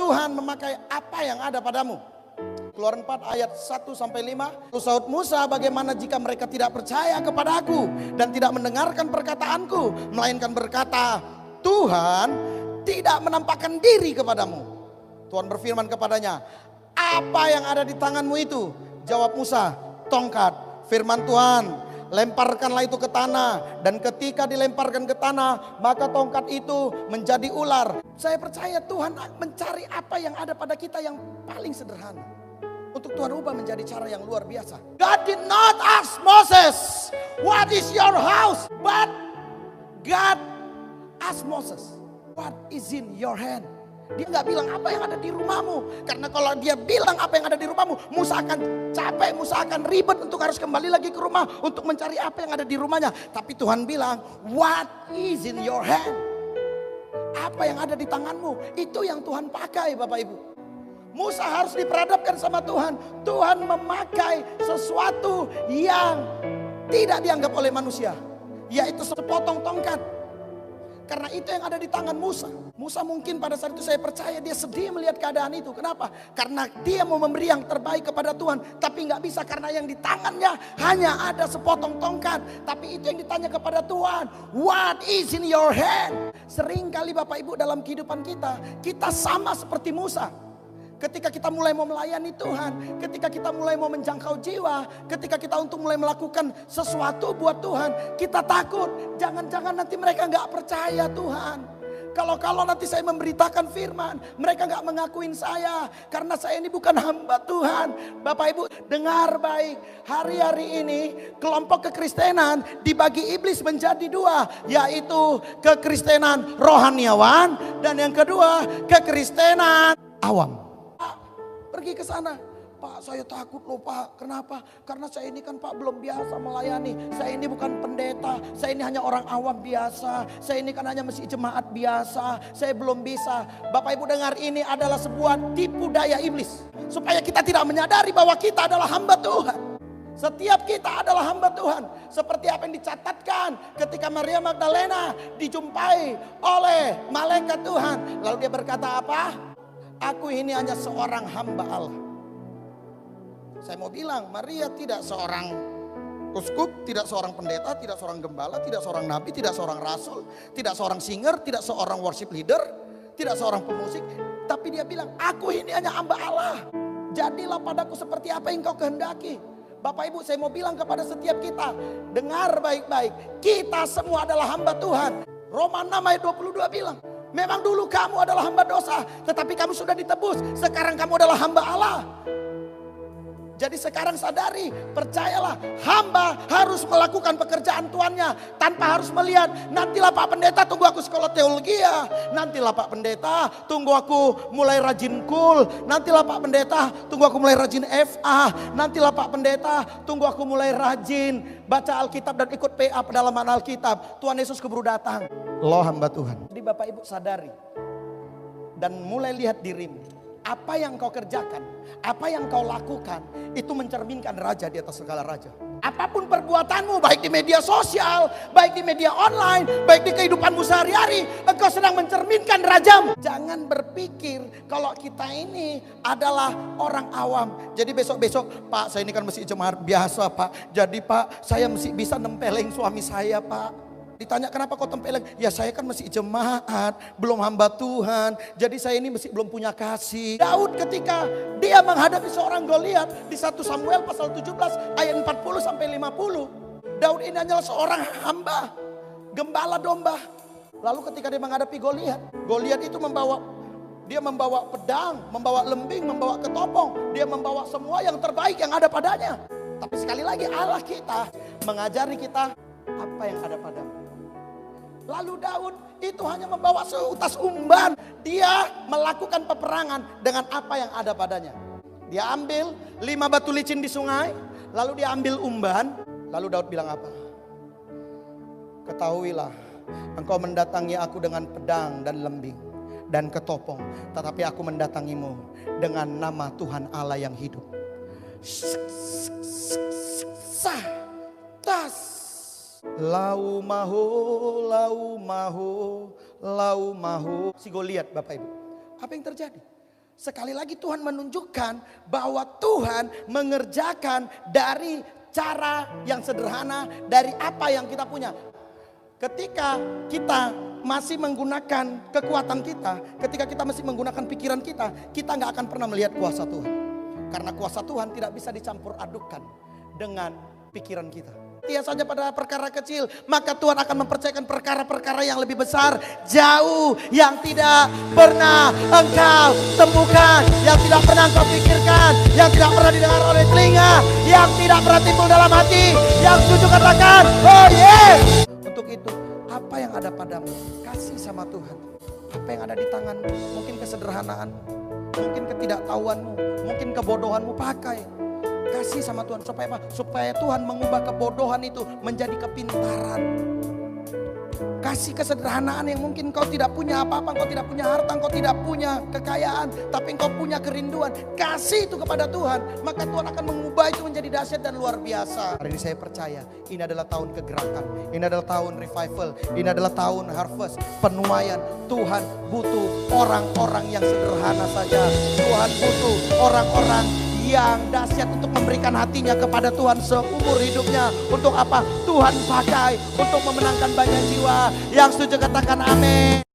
Tuhan memakai apa yang ada padamu. Keluaran 4 ayat 1-5. Lalu sahut Musa, bagaimana jika mereka tidak percaya kepada aku dan tidak mendengarkan perkataanku, melainkan berkata, Tuhan tidak menampakkan diri kepadamu. Tuhan berfirman kepadanya, apa yang ada di tanganmu itu? Jawab Musa, tongkat. Firman Tuhan, lemparkanlah itu ke tanah. Dan ketika dilemparkan ke tanah, maka tongkat itu menjadi ular. Saya percaya Tuhan mencari apa yang ada pada kita yang paling sederhana, untuk Tuhan ubah menjadi cara yang luar biasa. God did not ask Moses, what is your house? But God asked Moses, what is in your hand? Dia nggak bilang apa yang ada di rumahmu. Karena kalau dia bilang apa yang ada di rumahmu, Musa akan capek, Musa akan ribet untuk harus kembali lagi ke rumah untuk mencari apa yang ada di rumahnya. Tapi Tuhan bilang, what is in your hand? Apa yang ada di tanganmu? Itu yang Tuhan pakai, Bapak Ibu. Musa harus diperadabkan sama Tuhan. Tuhan memakai sesuatu yang tidak dianggap oleh manusia, yaitu sepotong tongkat. Karena itu yang ada di tangan Musa. Musa mungkin pada saat itu saya percaya dia sedih melihat keadaan itu. Kenapa? Karena dia mau memberi yang terbaik kepada Tuhan. Tapi nggak bisa karena yang di tangannya hanya ada sepotong tongkat. Tapi itu yang ditanya kepada Tuhan. What is in your hand? Seringkali Bapak Ibu dalam kehidupan kita sama seperti Musa. Ketika kita mulai mau melayani Tuhan, ketika kita mulai mau menjangkau jiwa, ketika kita untuk mulai melakukan sesuatu buat Tuhan, kita takut. Jangan-jangan nanti mereka gak percaya Tuhan. Kalau nanti saya memberitakan firman, mereka gak mengakuin saya. Karena saya ini bukan hamba Tuhan. Bapak Ibu dengar baik, hari-hari ini kelompok kekristenan dibagi iblis menjadi dua. Yaitu kekristenan rohaniawan dan yang kedua kekristenan awam. Pergi ke sana, Pak saya takut loh Pak, kenapa? Karena saya ini kan Pak belum biasa melayani, saya ini bukan pendeta, saya ini hanya orang awam biasa, saya ini kan hanya masih jemaat biasa, saya belum bisa. Bapak Ibu dengar, ini adalah sebuah tipu daya iblis, supaya kita tidak menyadari bahwa kita adalah hamba Tuhan. Setiap kita adalah hamba Tuhan. Seperti apa yang dicatatkan ketika Maria Magdalena dijumpai oleh malaikat Tuhan. Lalu dia berkata apa? Aku ini hanya seorang hamba Allah. Saya mau bilang, Maria tidak seorang uskup, tidak seorang pendeta, tidak seorang gembala, tidak seorang nabi, tidak seorang rasul, tidak seorang singer, tidak seorang worship leader, tidak seorang pemusik. Tapi dia bilang, aku ini hanya hamba Allah. Jadilah padaku seperti apa yang kau kehendaki. Bapak Ibu, saya mau bilang kepada setiap kita, dengar baik-baik, kita semua adalah hamba Tuhan. Roma 6 ayat 22 bilang, memang dulu kamu adalah hamba dosa, tetapi kamu sudah ditebus. Sekarang kamu adalah hamba Allah. Jadi sekarang sadari, percayalah, hamba harus melakukan pekerjaan tuannya tanpa harus melihat, nantilah Pak Pendeta tunggu aku sekolah teologi ya, nantilah Pak Pendeta tunggu aku mulai rajin kul, nantilah Pak Pendeta tunggu aku mulai rajin FA, nantilah Pak Pendeta tunggu aku mulai rajin baca Alkitab dan ikut PA pedalaman Alkitab. Tuhan Yesus keburu datang. Lo hamba Tuhan. Jadi Bapak Ibu sadari dan mulai lihat dirimu. Apa yang kau kerjakan, apa yang kau lakukan, itu mencerminkan raja di atas segala raja. Apapun perbuatanmu, baik di media sosial, baik di media online, baik di kehidupanmu sehari-hari, engkau sedang mencerminkan rajamu. Jangan berpikir kalau kita ini adalah orang awam. Jadi besok-besok, Pak saya ini kan mesti jemaat biasa Pak. Jadi Pak saya mesti bisa nempeleng suami saya Pak. Ditanya kenapa kau tempeleng? Ya saya kan masih jemaat, belum hamba Tuhan. Jadi saya ini masih belum punya kasih. Daud ketika dia menghadapi seorang Goliat di 1 Samuel pasal 17 ayat 40 sampai 50. Daud ini hanyalah seorang hamba, gembala domba. Lalu ketika dia menghadapi Goliat, Goliat itu membawa pedang, membawa lembing, membawa ketopong. Dia membawa semua yang terbaik yang ada padanya. Tapi sekali lagi Allah kita mengajari kita apa yang ada padamu. Lalu Daud itu hanya membawa seutas umban. Dia melakukan peperangan dengan apa yang ada padanya. Dia ambil 5 batu licin di sungai. Lalu dia ambil umban. Lalu Daud bilang apa? Ketahuilah, engkau mendatangi aku dengan pedang dan lembing dan ketopong. Tetapi aku mendatangimu dengan nama Tuhan Allah yang hidup. Tas. Lau mahu. Si Goliat Bapak Ibu. Apa yang terjadi? Sekali lagi Tuhan menunjukkan bahwa Tuhan mengerjakan dari cara yang sederhana, dari apa yang kita punya. Ketika kita masih menggunakan kekuatan kita, ketika kita masih menggunakan pikiran kita nggak akan pernah melihat kuasa Tuhan. Karena kuasa Tuhan tidak bisa dicampur adukan dengan pikiran kita. Dia saja pada perkara kecil, maka Tuhan akan mempercayakan perkara-perkara yang lebih besar, jauh, yang tidak pernah engkau temukan, yang tidak pernah engkau pikirkan, yang tidak pernah didengar oleh telinga, yang tidak pernah timbul dalam hati. Yang setuju katakan, oh yes. Untuk itu, apa yang ada padamu, kasih sama Tuhan. Apa yang ada di tanganmu, mungkin kesederhanaanmu, mungkin ketidaktahuanmu, mungkin kebodohanmu, pakai. Kasih sama Tuhan, supaya apa? Supaya Tuhan mengubah kebodohan itu menjadi kepintaran. Kasih kesederhanaan yang mungkin kau tidak punya apa-apa, kau tidak punya harta, kau tidak punya kekayaan, tapi kau punya kerinduan. Kasih itu kepada Tuhan, maka Tuhan akan mengubah itu menjadi dahsyat dan luar biasa. Hari ini saya percaya, ini adalah tahun kegerakan, ini adalah tahun revival, ini adalah tahun harvest, penuaian. Tuhan butuh orang-orang yang sederhana saja. Tuhan butuh orang-orang yang dahsyat untuk memberikan hatinya kepada Tuhan seumur hidupnya. Untuk apa? Tuhan pakai untuk memenangkan banyak jiwa. Yang setuju katakan amin.